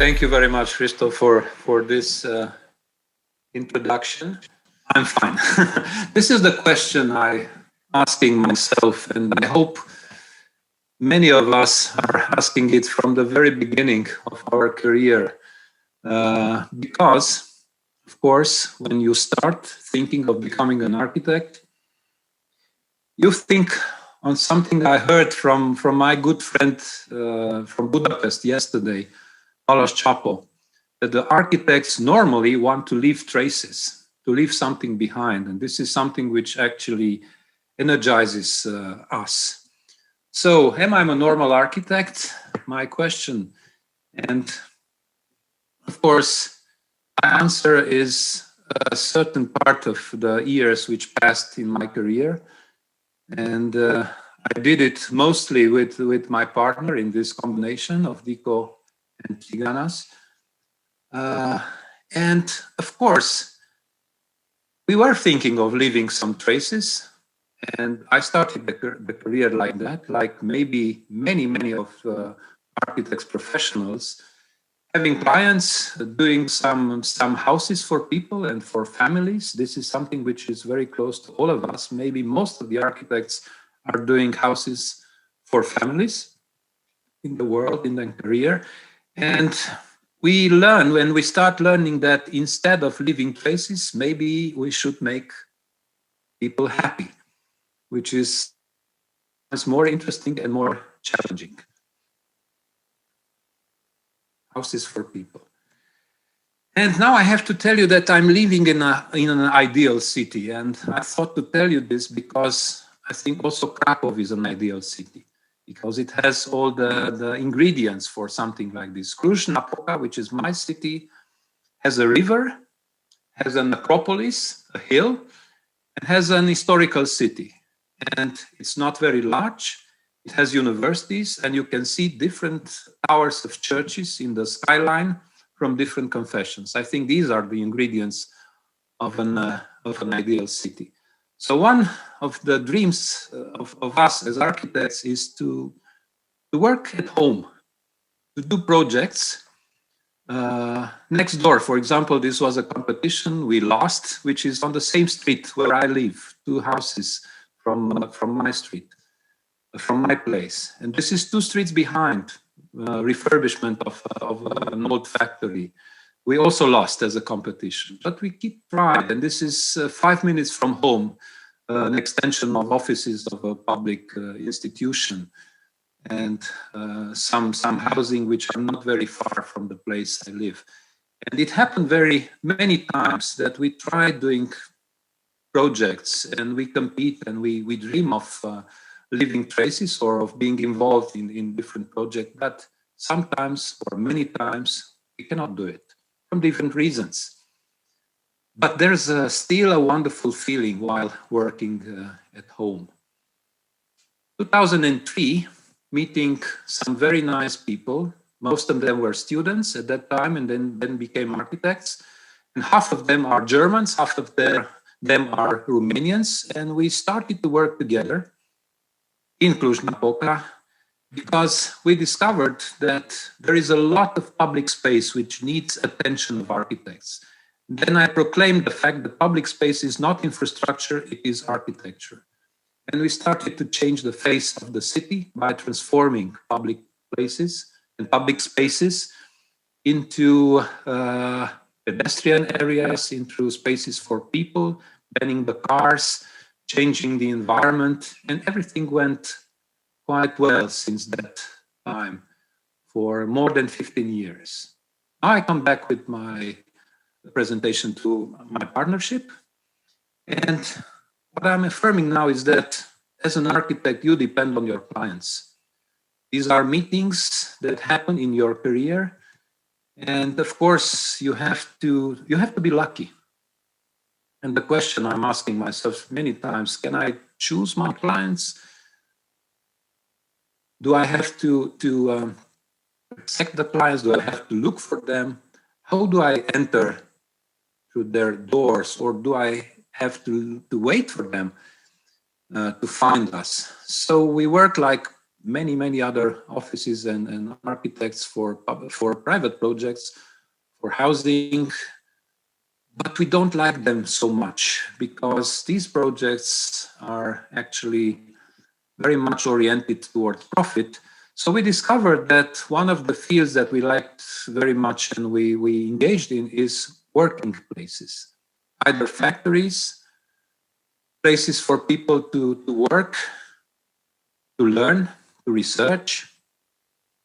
Thank you very much, Christo, for this introduction. I'm fine. This is the question I'm asking myself, and I hope many of us are asking it from the very beginning of our career. Because, of course, when you start thinking of becoming an architect, you think on something I heard from my good friend from Budapest yesterday, Palos Chapo, that the architects normally want to leave traces, to leave something behind. And this is something which actually energizes us. So, am I a normal architect? My question. And of course, my answer is a certain part of the years which passed in my career. And I did it mostly with my partner in this combination of Dico&Tiganas. And of course, we were thinking of leaving some traces. And I started the career like that, like maybe many of architects professionals, having clients, doing some houses for people and for families. This is something which is very close to all of us. Maybe most of the architects are doing houses for families in the world, in their career. And we learn, when we start learning that instead of leaving traces, maybe we should make people happy, which is more interesting and more challenging. Houses for people. And now I have to tell you that I'm living in an ideal city. And I thought to tell you this because I think also Krakow is an ideal city, because it has all the ingredients for something like this. Cluj-Napoca, which is my city, has a river, has an acropolis, a hill, and has an historical city. And it's not very large. It has universities, and you can see different towers of churches in the skyline from different confessions. I think these are the ingredients of an ideal city. So one of the dreams of us as architects is to work at home, to do projects. Next door, for example, this was a competition we lost, which is on the same street where I live, 2 houses from my street. From my place. And this is 2 streets behind, refurbishment of an old factory. We also lost as a competition, but we keep trying. And this is 5 minutes from home, an extension of offices of a public institution, and some housing which are not very far from the place I live. And it happened very many times that we try doing projects and we compete and we dream of leaving traces or of being involved in different projects, but sometimes or many times we cannot do it from different reasons. But there's still a wonderful feeling while working at home. 2003, meeting some very nice people. Most of them were students at that time and then became architects. And half of them are Germans, half of them are Romanians. And we started to work together in Cluj-Napoca, because we discovered that there is a lot of public space which needs attention of architects. Then I proclaimed the fact that public space is not infrastructure, it is architecture. And we started to change the face of the city by transforming public places and public spaces into pedestrian areas, into spaces for people, banning the cars, changing the environment, and everything went quite well since that time for more than 15 years. Now I come back with my presentation to my partnership. And what I'm affirming now is that as an architect, you depend on your clients. These are meetings that happen in your career. And of course, you have to be lucky. And the question I'm asking myself many times, can I choose my clients? Do I have to accept the clients? Do I have to look for them? How do I enter through their doors? Or do I have to wait for them to find us? So we work like many other offices and architects for private projects, for housing, but we don't like them so much because these projects are actually very much oriented towards profit. So we discovered that one of the fields that we liked very much and we engaged in is working places, either factories, places for people to work, to learn, to research,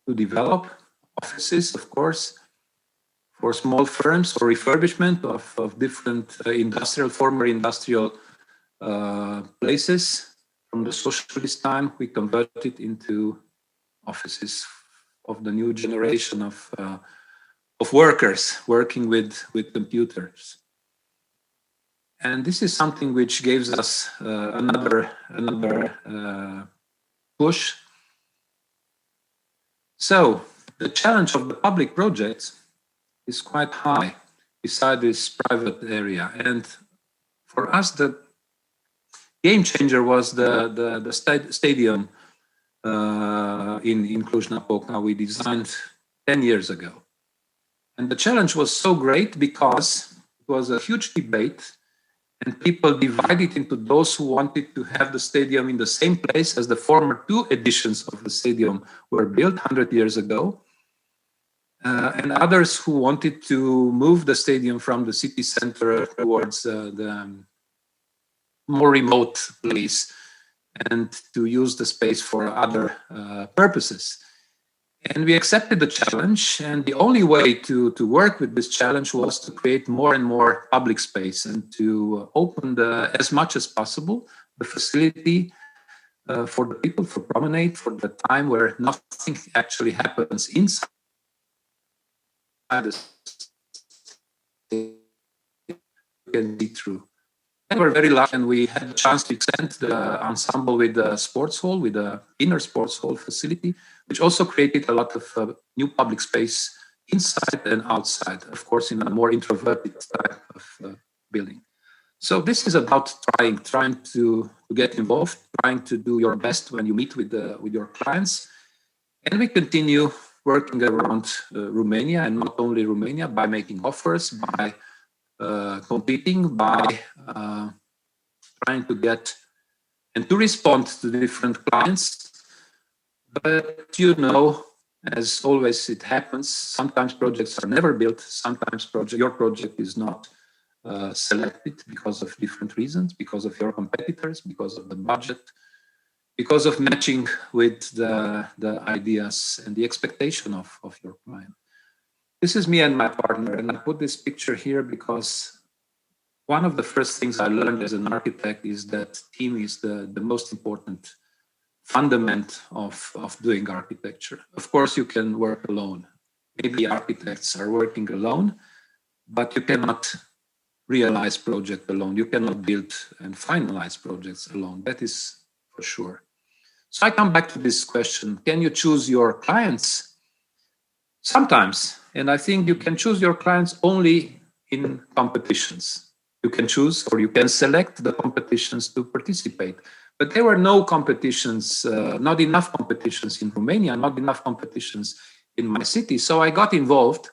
to develop, offices, of course, for small firms, for refurbishment of different former industrial places. From the socialist time, we converted into offices of the new generation of workers working with computers. And this is something which gives us another push. So the challenge of the public projects is quite high beside this private area. And for us, the game changer was the stadium in Cluj-Napoca we designed 10 years ago. And the challenge was so great because it was a huge debate and people divided into those who wanted to have the stadium in the same place as the former 2 editions of the stadium were built 100 years ago. And others who wanted to move the stadium from the city center towards the more remote place and to use the space for other purposes. And we accepted the challenge, and the only way to work with this challenge was to create more and more public space and to open as much as possible the facility for the people, for promenade, for the time where nothing actually happens inside the you can see through. And we're very lucky, and we had a chance to extend the ensemble with the sports hall, with the inner sports hall facility, which also created a lot of new public space inside and outside, of course, in a more introverted type of building. So this is about trying to get involved, trying to do your best when you meet with your clients. And we continue working around Romania, and not only Romania, by making offers, by competing, by trying to get and to respond to different clients. But as always it happens, sometimes projects are never built, sometimes your project is not selected because of different reasons, because of your competitors, because of the budget, because of matching with the ideas and the expectation of your client. This is me and my partner, and I put this picture here because one of the first things I learned as an architect is that team is the most important fundament of doing architecture. Of course, you can work alone. Maybe architects are working alone, but you cannot realize project alone. You cannot build and finalize projects alone. That is for sure. So I come back to this question: can you choose your clients? Sometimes, and I think you can choose your clients only in competitions. You can choose or you can select the competitions to participate. But there were no competitions, not enough competitions in Romania, not enough competitions in my city. So I got involved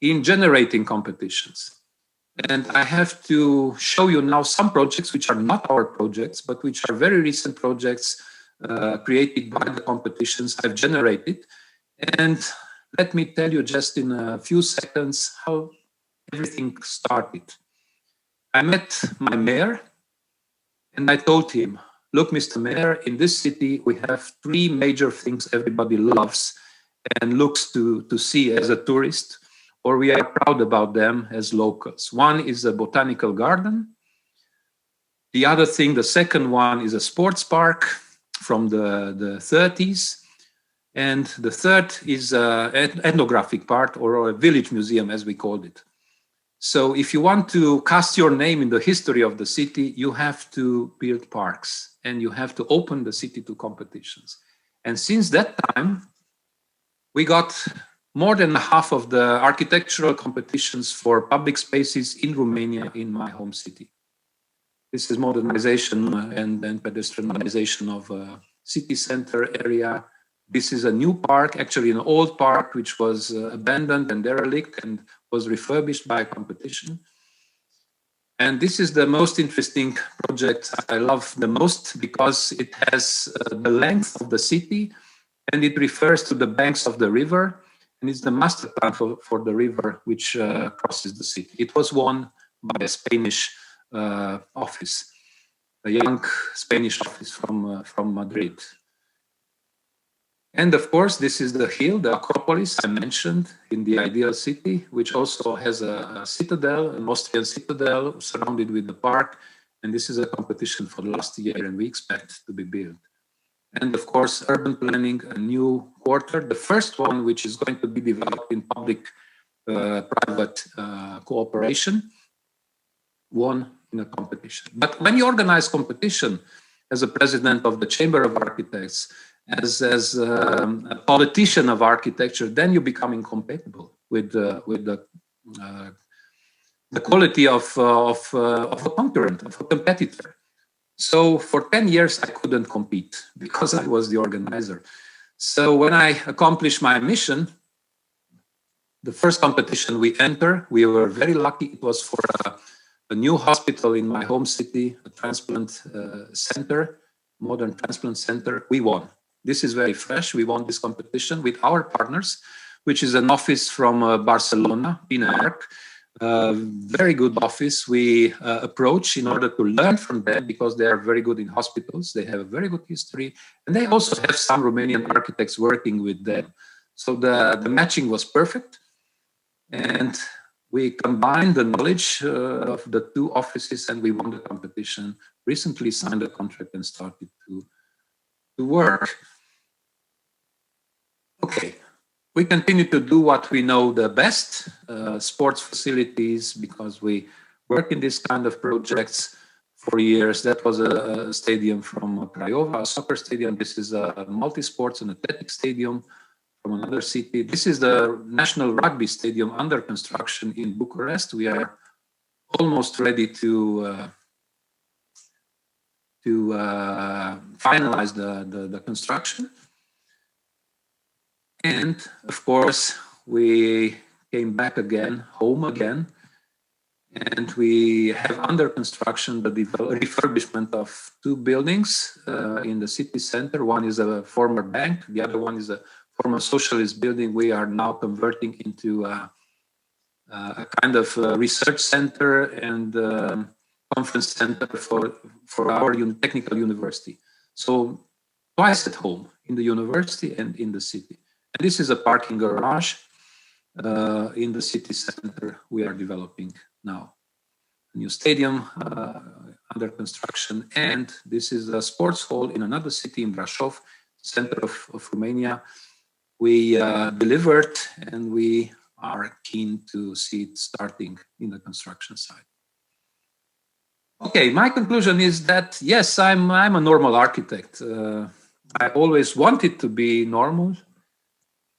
in generating competitions. And I have to show you now some projects which are not our projects, but which are very recent projects created by the competitions I've generated. And let me tell you just in a few seconds how everything started. I met my mayor and I told him, look, Mr. Mayor, in this city, we have 3 major things everybody loves and looks to see as a tourist, or we are proud about them as locals. One is a botanical garden. The other thing, the second one, is a sports park from the 30s. And the third is an ethnographic part, or a village museum, as we called it. So if you want to cast your name in the history of the city, you have to build parks and you have to open the city to competitions. And since that time, we got more than half of the architectural competitions for public spaces in Romania, in my home city. This is modernization and pedestrianization city center area. This is a new park, actually an old park, which was abandoned and derelict and was refurbished by a competition. And this is the most interesting project I love the most because it has the length of the city and it refers to the banks of the river. And it's the master plan for the river which crosses the city. It was won by a Spanish office, a young Spanish office from Madrid. And of course, this is the hill, the Acropolis I mentioned in the ideal city, which also has a citadel, an Austrian citadel surrounded with the park. And this is a competition for the last year and we expect to be built. And of course, urban planning, a new quarter, the first one which is going to be developed in public-private cooperation, won in a competition. But when you organize competition as a president of the Chamber of Architects, as a politician of architecture, then you become incompatible with the quality of a concurrent, of a competitor. So for 10 years, I couldn't compete because I was the organizer. So when I accomplished my mission, the first competition we entered, we were very lucky. It was for a new hospital in my home city, a transplant center, modern transplant center. We won. This is very fresh. We won this competition with our partners, which is an office from Barcelona, Pina. Very good office. We approach in order to learn from them because they are very good in hospitals. They have a very good history. And they also have some Romanian architects working with them. So the matching was perfect. And we combined the knowledge of the two offices and we won the competition, recently signed a contract and started to work. Okay, we continue to do what we know the best, sports facilities, because we work in this kind of projects for years. That was a stadium from Craiova, a soccer stadium. This is a multi-sports and athletic stadium from another city. This is the National Rugby Stadium under construction in Bucharest. We are almost ready to finalize the construction. And of course, we came back again, home again, and we have under construction the refurbishment of two buildings in the city center. One is a former bank, the other one is a former socialist building. We are now converting into a kind of research center and conference center for our technical university. So twice at home, in the university and in the city. And this is a parking garage in the city center we are developing now. A new stadium under construction. And this is a sports hall in another city in Brașov, center of Romania. We delivered and we are keen to see it starting in the construction site. Okay, my conclusion is that, yes, I'm a normal architect. I always wanted to be normal.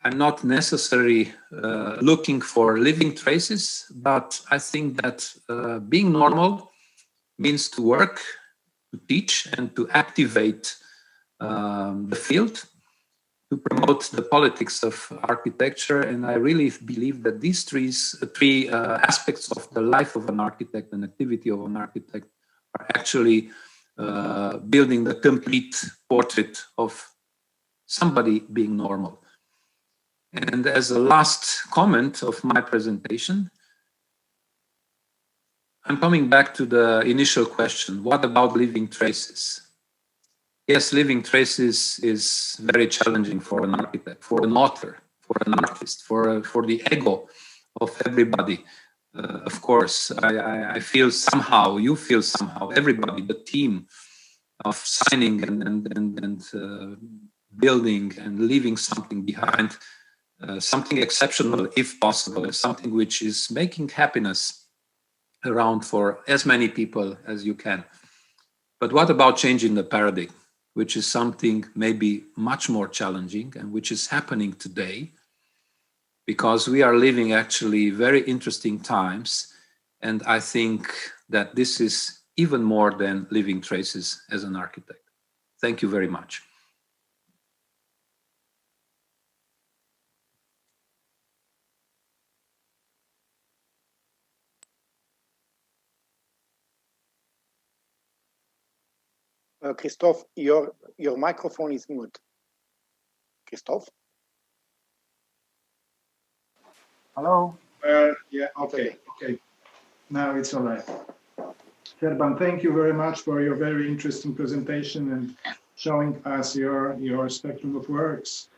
I'm not necessarily looking for living traces, but I think that being normal means to work, to teach, and to activate the field, to promote the politics of architecture. And I really believe that these three aspects of the life of an architect and activity of an architect are actually building the complete portrait of somebody being normal. And as a last comment of my presentation, I'm coming back to the initial question, what about leaving traces? Yes, leaving traces is very challenging for an architect, for an author, for an artist, for the ego of everybody. Of course, I feel somehow, you feel somehow, everybody, the team of signing and building and leaving something behind, something exceptional if possible, something which is making happiness around for as many people as you can. But what about changing the paradigm, which is something maybe much more challenging and which is happening today, because we are living actually very interesting times. And I think that this is even more than leaving traces as an architect. Thank you very much. Christophe, your microphone is mute. Christophe? Hello? Yeah, okay. Now it's all right. Serban, thank you very much for your very interesting presentation and showing us your spectrum of works,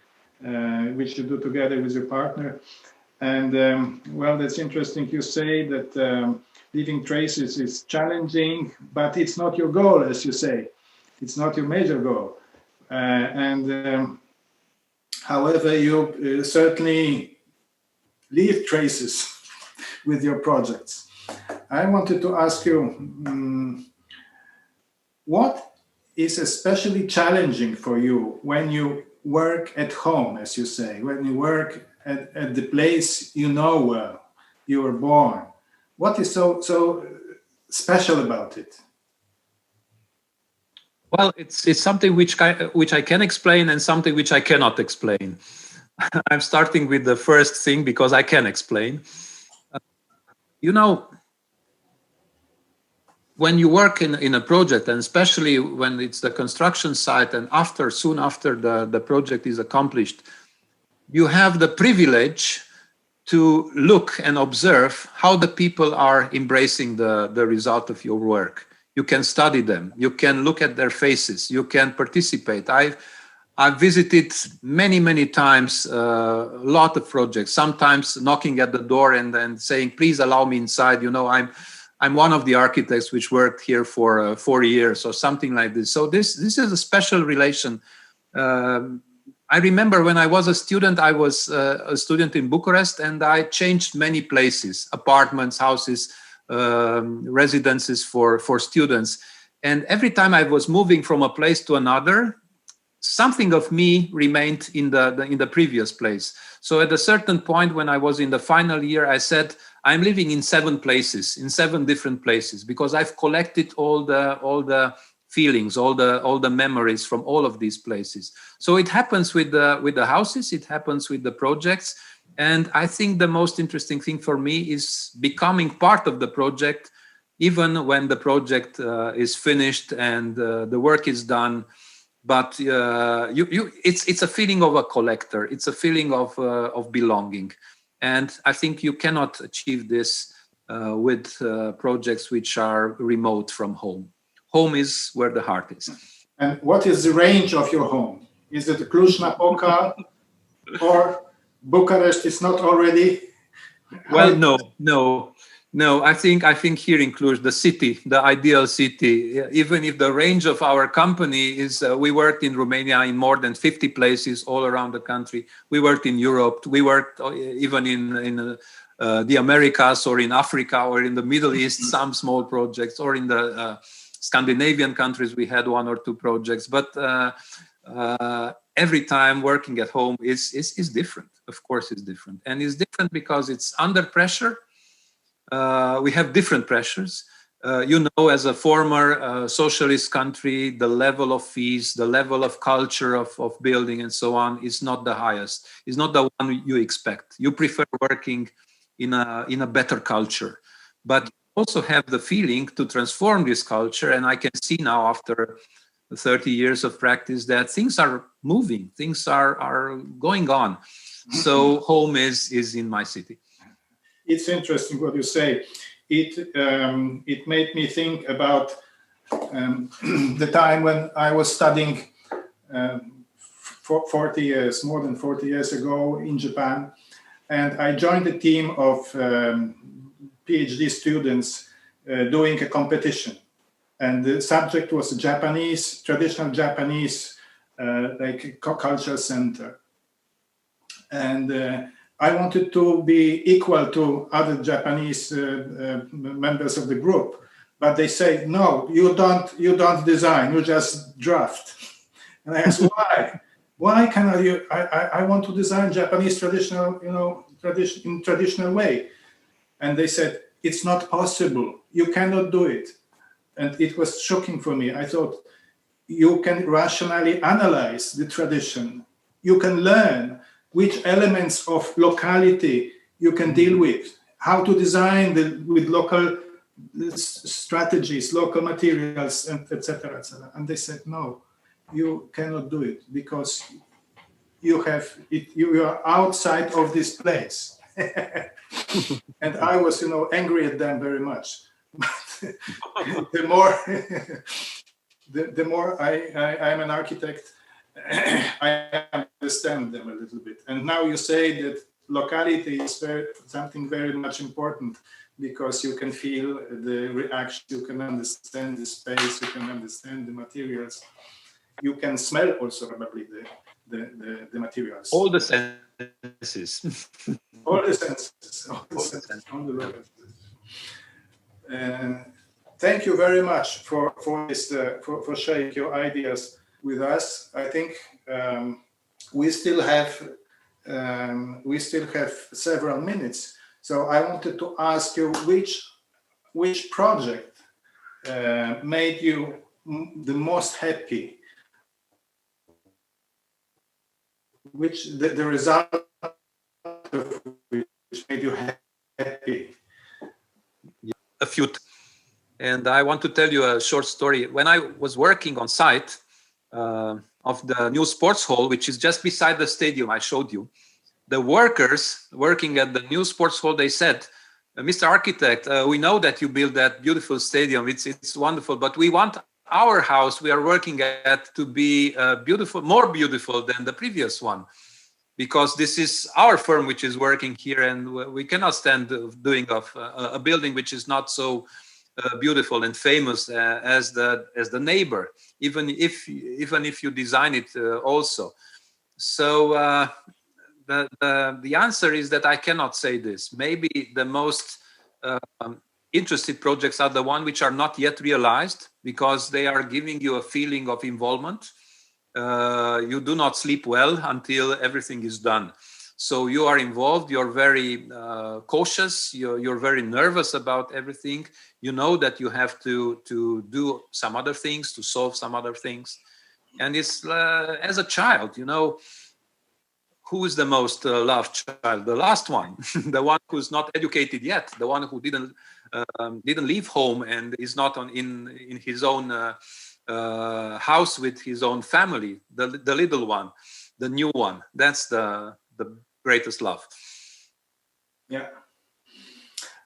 which you do together with your partner. And well, that's interesting. You say that leaving traces is challenging, but it's not your goal, as you say. It's not your major goal. However, you certainly leave traces with your projects. I wanted to ask you, what is especially challenging for you when you work at home, as you say, when you work at the place you know well, you were born? What is so special about it? Well, it's something which I can explain and something which I cannot explain. I'm starting with the first thing because I can explain. You know, when you work in a project, and especially when it's the construction site and soon after the project is accomplished, you have the privilege to look and observe how the people are embracing the result of your work. You can study them, you can look at their faces, you can participate. I've visited many times a lot of projects, sometimes knocking at the door and saying, please allow me inside. You know, I'm one of the architects which worked here for 4 years or something like this. So this is a special relation. I remember when I was a student, I was a student in Bucharest, and I changed many places, apartments, houses, residences for students. And every time I was moving from a place to another, something of me remained in the previous place. So at a certain point when I was in the final year, I said, I'm living in 7 places, in 7 different places, because I've collected all the feelings, all the memories from all of these places. So it happens with the houses, it happens with the projects. And I think the most interesting thing for me is becoming part of the project, even when the project is finished and the work is done. But it's a feeling of a collector. It's a feeling of belonging. And I think you cannot achieve this with projects which are remote from home. Home is where the heart is. And what is the range of your home? Is it Cluj-Napoca or Bucharest is not already? Well, no. I think here in Cluj, the city, the ideal city, even if the range of our company is, we worked in Romania in more than 50 places all around the country. We worked in Europe. We worked even in the Americas or in Africa or in the Middle East, some small projects, or in the Scandinavian countries, we had 1 or 2 projects. But every time working at home is different. Of course, it's different. And it's different because it's under pressure. We have different pressures. You know, as a former socialist country, the level of fees, the level of culture of building and so on is not the highest. It's not the one you expect. You prefer working in a better culture. But you also have the feeling to transform this culture. And I can see now after 30 years of practice that things are moving, things are going on. So home is in my city. It's interesting what you say. It made me think about the time when I was studying 40 years, more than 40 years ago in Japan, and I joined a team of PhD students doing a competition, and the subject was Japanese, traditional Japanese, like cultural center, and I wanted to be equal to other Japanese members of the group, but they say, no, you don't design, you just draft. And I asked, why? Why cannot you? I want to design Japanese traditional, in traditional way. And they said, it's not possible. You cannot do it. And it was shocking for me. I thought, you can rationally analyze the tradition. You can learn which elements of locality you can deal with, how to design with local strategies, local materials, and etc. etc. And they said, no, you cannot do it because you are outside of this place. And I was, angry at them very much. the more the more I'm an architect, I understand them a little bit. And now you say that locality is something very much important, because you can feel the reaction, you can understand the space, you can understand the materials, you can smell also probably the materials. All the senses. All the senses. All the senses. All the senses. Thank you very much for sharing your ideas with us. I think we still have several minutes. So I wanted to ask you which project made you the most happy? Which the result of which made you happy? A few. And I want to tell you a short story. When I was working on site of the new sports hall, which is just beside the stadium I showed you, the workers working at the new sports hall, they said, Mr. Architect, we know that you built that beautiful stadium. It's wonderful, but we want our house we are working at to be beautiful, more beautiful than the previous one, because this is our firm which is working here, and we cannot stand doing a building which is not so beautiful and famous as the neighbor, even if you design it also. So the answer is that I cannot say this. Maybe the most interested projects are the ones which are not yet realized, because they are giving you a feeling of involvement. You do not sleep well until everything is done. So you are involved, you're very cautious, you're very nervous about everything. You know that you have to do some other things, to solve some other things. And it's as a child, who is the most loved child? The last one, the one who's not educated yet, the one who didn't leave home and is not in his own house with his own family, the little one, the new one. That's the greatest love. Yeah.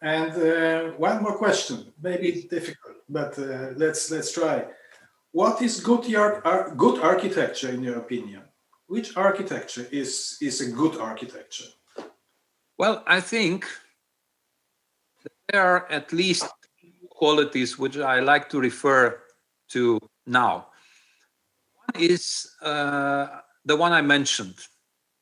And one more question, maybe difficult, but let's try. What is good architecture in your opinion? Which architecture is a good architecture? Well, I think there are at least qualities which I like to refer to now. One is the one I mentioned,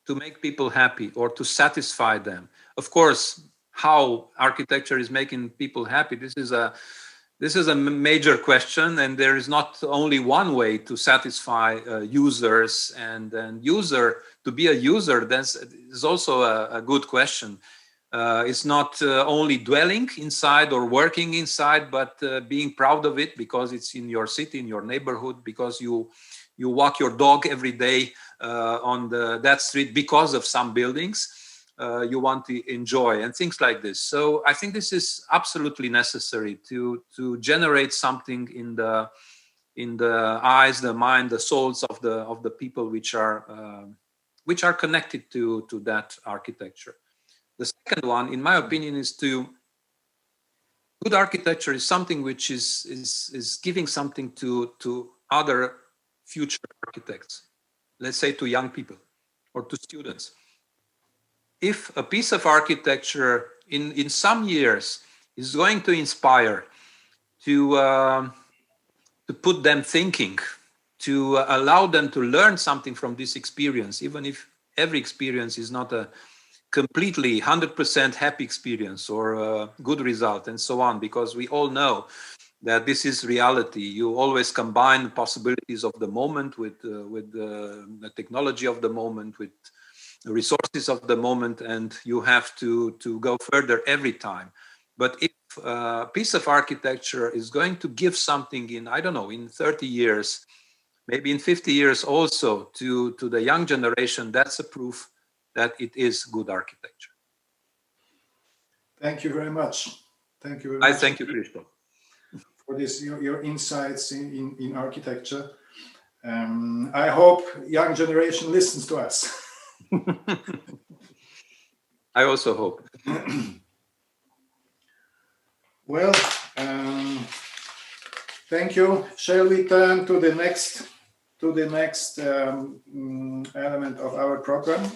to make people happy or to satisfy them. Of course, how architecture is making people happy, this is a major question, and there is not only one way to satisfy users, and to be a user, that is also a good question. It's not only dwelling inside or working inside, but being proud of it because it's in your city, in your neighborhood, because you walk your dog every day on that street because of some buildings. You want to enjoy and things like this. So I think this is absolutely necessary to generate something in the eyes, the mind, the souls of the people which are connected to that architecture. The second one, in my opinion, is good architecture is something which is giving something to other future architects. Let's say to young people or to students. If a piece of architecture in some years is going to inspire, to put them thinking, to allow them to learn something from this experience, even if every experience is not a completely 100% happy experience or a good result and so on, because we all know that this is reality. You always combine the possibilities of the moment with the technology of the moment, with the resources of the moment, and you have to go further every time. But if a piece of architecture is going to give something in 30 years, maybe in 50 years also to the young generation, that's a proof that it is good architecture. Thank you very much. Thank you very much. I thank you, Christoph. For this, your insights in architecture. I hope young generation listens to us. I also hope. Well, thank you. Shall we turn to the next element of our program?